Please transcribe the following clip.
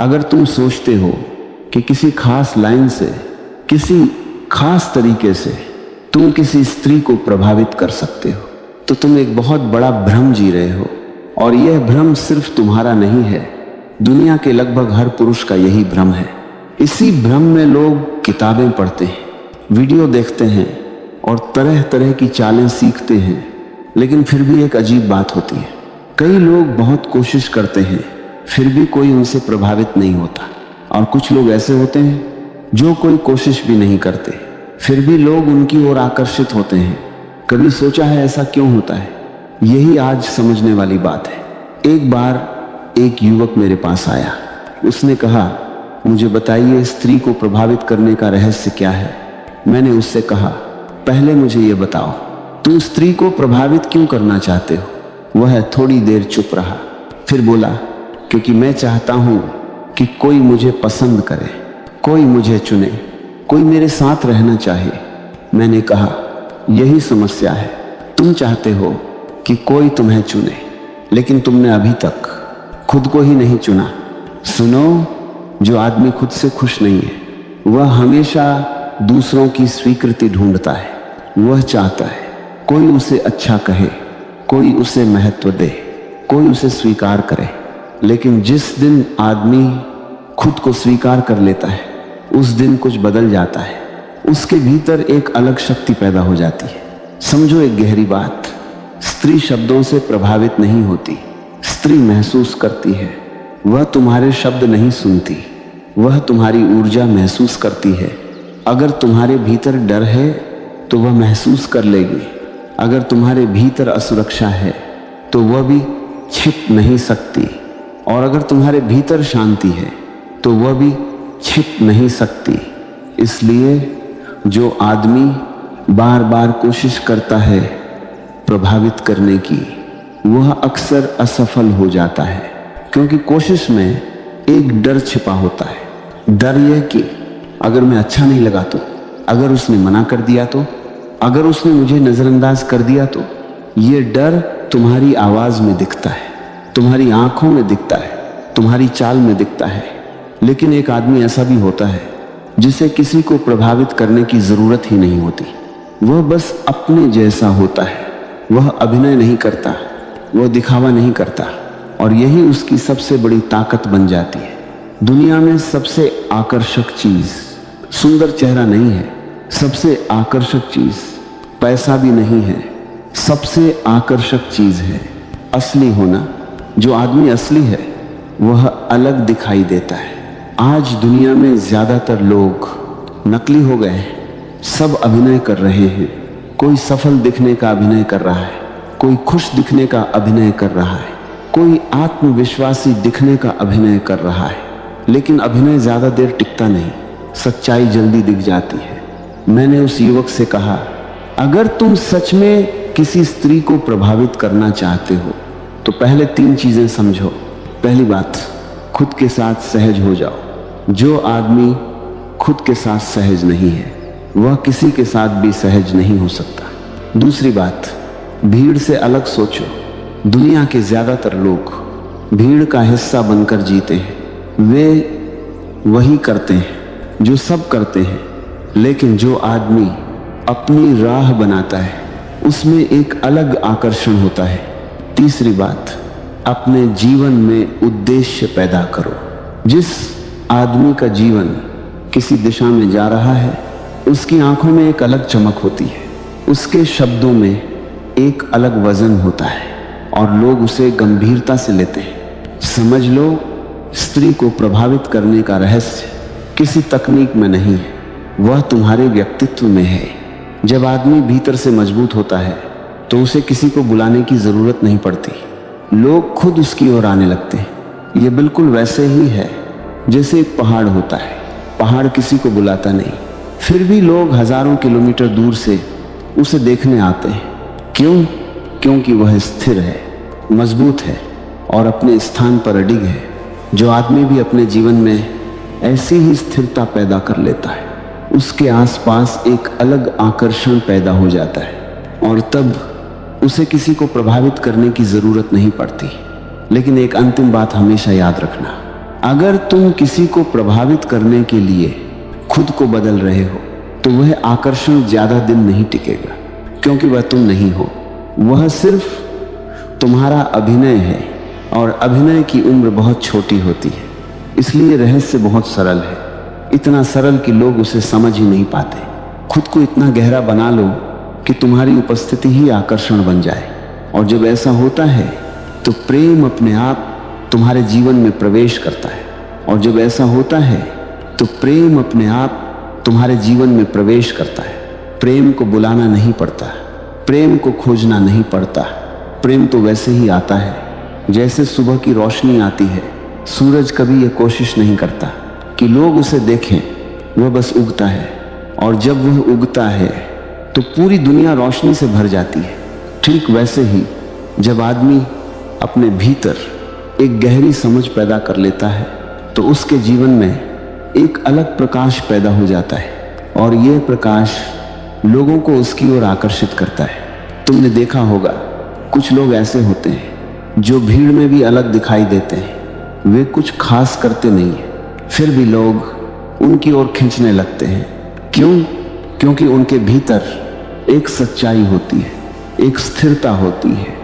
अगर तुम सोचते हो कि किसी खास लाइन से, किसी खास तरीके से तुम किसी स्त्री को प्रभावित कर सकते हो, तो तुम एक बहुत बड़ा भ्रम जी रहे हो। और यह भ्रम सिर्फ तुम्हारा नहीं है, दुनिया के लगभग हर पुरुष का यही भ्रम है। इसी भ्रम में लोग किताबें पढ़ते हैं, वीडियो देखते हैं और तरह तरह की चालें सीखते हैं, लेकिन फिर भी एक अजीब बात होती है। कई लोग बहुत कोशिश करते हैं, फिर भी कोई उनसे प्रभावित नहीं होता। और कुछ लोग ऐसे होते हैं जो कोई कोशिश भी नहीं करते, फिर भी लोग उनकी ओर आकर्षित होते हैं। कभी सोचा है ऐसा क्यों होता है? यही आज समझने वाली बात है। एक बार एक युवक मेरे पास आया। उसने कहा, मुझे बताइए स्त्री को प्रभावित करने का रहस्य क्या है? मैंने उससे कहा, पहले मुझे ये बताओ, तुम स्त्री को प्रभावित क्यों करना चाहते हो? वह थोड़ी देर चुप रहा, फिर बोला, क्योंकि मैं चाहता हूं कि कोई मुझे पसंद करे, कोई मुझे चुने, कोई मेरे साथ रहना चाहे। मैंने कहा, यही समस्या है। तुम चाहते हो कि कोई तुम्हें चुने, लेकिन तुमने अभी तक खुद को ही नहीं चुना। सुनो, जो आदमी खुद से खुश नहीं है, वह हमेशा दूसरों की स्वीकृति ढूंढता है। वह चाहता है कोई उसे अच्छा कहे, कोई उसे महत्व दे, कोई उसे स्वीकार करे। लेकिन जिस दिन आदमी खुद को स्वीकार कर लेता है, उस दिन कुछ बदल जाता है। उसके भीतर एक अलग शक्ति पैदा हो जाती है। समझो एक गहरी बात, स्त्री शब्दों से प्रभावित नहीं होती, स्त्री महसूस करती है। वह तुम्हारे शब्द नहीं सुनती, वह तुम्हारी ऊर्जा महसूस करती है। अगर तुम्हारे भीतर डर है तो वह महसूस कर लेगी। अगर तुम्हारे भीतर असुरक्षा है तो वह भी छिप नहीं सकती। और अगर तुम्हारे भीतर शांति है तो वह भी छिप नहीं सकती। इसलिए जो आदमी बार बार कोशिश करता है प्रभावित करने की, वह अक्सर असफल हो जाता है, क्योंकि कोशिश में एक डर छिपा होता है। डर यह कि अगर मैं अच्छा नहीं लगा तो, अगर उसने मना कर दिया तो, अगर उसने मुझे नजरअंदाज कर दिया तो। ये डर तुम्हारी आवाज में दिखता है, तुम्हारी आंखों में दिखता है, तुम्हारी चाल में दिखता है। लेकिन एक आदमी ऐसा भी होता है जिसे किसी को प्रभावित करने की जरूरत ही नहीं होती। वह बस अपने जैसा होता है। वह अभिनय नहीं करता, वह दिखावा नहीं करता, और यही उसकी सबसे बड़ी ताकत बन जाती है। दुनिया में सबसे आकर्षक चीज सुंदर चेहरा नहीं है। सबसे आकर्षक चीज पैसा भी नहीं है। सबसे आकर्षक चीज है असली होना। जो आदमी असली है वह अलग दिखाई देता है। आज दुनिया में ज्यादातर लोग नकली हो गए हैं। सब अभिनय कर रहे हैं। कोई सफल दिखने का अभिनय कर रहा है, कोई खुश दिखने का अभिनय कर रहा है, कोई आत्मविश्वासी दिखने का अभिनय कर रहा है। लेकिन अभिनय ज्यादा देर टिकता नहीं, सच्चाई जल्दी दिख जाती है। मैंने उस युवक से कहा, अगर तुम सच में किसी स्त्री को प्रभावित करना चाहते हो तो पहले 3 चीजें समझो। पहली बात, खुद के साथ सहज हो जाओ। जो आदमी खुद के साथ सहज नहीं है, वह किसी के साथ भी सहज नहीं हो सकता। दूसरी बात, भीड़ से अलग सोचो। दुनिया के ज्यादातर लोग भीड़ का हिस्सा बनकर जीते हैं। वे वही करते हैं जो सब करते हैं, लेकिन जो आदमी अपनी राह बनाता है उसमें एक अलग आकर्षण होता है। तीसरी बात, अपने जीवन में उद्देश्य पैदा करो। जिस आदमी का जीवन किसी दिशा में जा रहा है, उसकी आंखों में एक अलग चमक होती है, उसके शब्दों में एक अलग वजन होता है और लोग उसे गंभीरता से लेते हैं। समझ लो, स्त्री को प्रभावित करने का रहस्य किसी तकनीक में नहीं है, वह तुम्हारे व्यक्तित्व में है। जब आदमी भीतर से मजबूत होता है तो उसे किसी को बुलाने की जरूरत नहीं पड़ती, लोग खुद उसकी ओर आने लगते हैं। यह बिल्कुल वैसे ही है जैसे एक पहाड़ होता है। पहाड़ किसी को बुलाता नहीं, फिर भी लोग हजारों किलोमीटर दूर से उसे देखने आते हैं। क्यों? क्योंकि वह स्थिर है, मजबूत है और अपने स्थान पर अडिग है। जो आदमी भी अपने जीवन में ऐसी ही स्थिरता पैदा कर लेता है, उसके आसपास एक अलग आकर्षण पैदा हो जाता है और तब उसे किसी को प्रभावित करने की जरूरत नहीं पड़ती। लेकिन एक अंतिम बात हमेशा याद रखना, अगर तुम किसी को प्रभावित करने के लिए खुद को बदल रहे हो तो वह आकर्षण ज्यादा दिन नहीं टिकेगा, क्योंकि वह तुम नहीं हो। वह सिर्फ तुम्हारा अभिनय है और अभिनय की उम्र बहुत छोटी होती है। इसलिए रहस्य बहुत सरल है, इतना सरल कि लोग उसे समझ ही नहीं पाते। खुद को इतना गहरा बना लो कि तुम्हारी उपस्थिति ही आकर्षण बन जाए, और जब ऐसा होता है तो प्रेम अपने आप तुम्हारे जीवन में प्रवेश करता है। और जब ऐसा होता है तो प्रेम अपने आप तुम्हारे जीवन में प्रवेश करता है। प्रेम को बुलाना नहीं पड़ता, प्रेम को खोजना नहीं पड़ता। प्रेम तो वैसे ही आता है जैसे सुबह की रोशनी आती है। सूरज कभी यह कोशिश नहीं करता कि लोग उसे देखें, वह बस उगता है, और जब वह उगता है तो पूरी दुनिया रोशनी से भर जाती है। ठीक वैसे ही जब आदमी अपने भीतर एक गहरी समझ पैदा कर लेता है तो उसके जीवन में एक अलग प्रकाश पैदा हो जाता है, और यह प्रकाश लोगों को उसकी ओर आकर्षित करता है। तुमने देखा होगा कुछ लोग ऐसे होते हैं जो भीड़ में भी अलग दिखाई देते हैं। वे कुछ खास करते नहीं है, फिर भी लोग उनकी ओर खींचने लगते हैं। क्यों? क्योंकि उनके भीतर एक सच्चाई होती है, एक स्थिरता होती है,